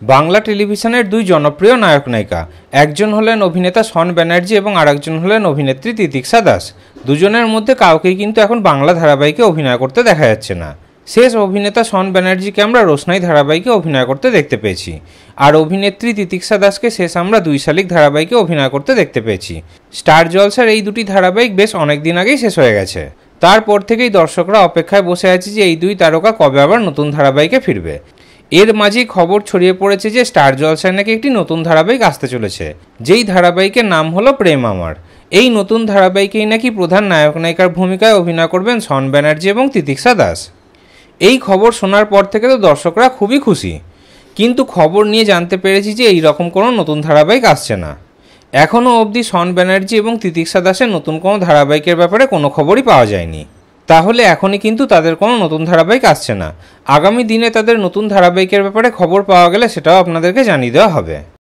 বাংলা টেলিভিশনের দুই জনপ্রিয় নায়ক নায়িকা, একজন হলেন অভিনেতা শন ব্যানার্জি এবং আরেকজন হলেন অভিনেত্রী তিতিক্ষা দাস। দুজনের মধ্যে কাউকেই কিন্তু এখন বাংলা ধারাবাহিকে অভিনয় করতে দেখা যাচ্ছে না। শেষ অভিনেতা শন ব্যানার্জিকে আমরা রোশনাই ধারাবাহিকে অভিনয় করতে দেখতে পেয়েছি, আর অভিনেত্রী তিতিক্ষা দাসকে শেষ আমরা 2 শালিক ধারাবাহিকে অভিনয় করতে দেখতে পেয়েছি। স্টার জলসার এই দুটি ধারাবাহিক বেশ অনেক দিন আগেই শেষ হয়ে গেছে। তারপর থেকেই দর্শকরা অপেক্ষায় বসে আছে যে এই দুই তারকা কবে আবার নতুন ধারাবাহিকে ফিরবে। এর মাঝেই খবর ছড়িয়ে পড়েছে যে স্টার জলসায় নাকি একটি নতুন ধারাবাহিক আসতে চলেছে, যেই ধারাবাহিকের নাম হলো প্রেম আমার। এই নতুন ধারাবাহিকেই নাকি প্রধান নায়ক নায়িকার ভূমিকায় অভিনয় করবেন শন ব্যানার্জি এবং তিতিক্ষা দাস। এই খবর শোনার পর থেকে তো দর্শকরা খুবই খুশি, কিন্তু খবর নিয়ে জানতে পেরেছি যে এই রকম কোনো নতুন ধারাবাহিক আসছে না। এখনও অবধি শন ব্যানার্জি এবং তিতিক্ষা দাসের নতুন কোনো ধারাবাহিকের ব্যাপারে কোনো খবরই পাওয়া যায়নি। তাহলে এখনই কিন্তু তাদের কোনো নতুন ধারাবাহিক আসছে না। আগামী দিনে তাদের নতুন ধারাবাহিকের ব্যাপারে খবর পাওয়া গেলে সেটাও আপনাদেরকে জানিয়ে দেওয়া হবে।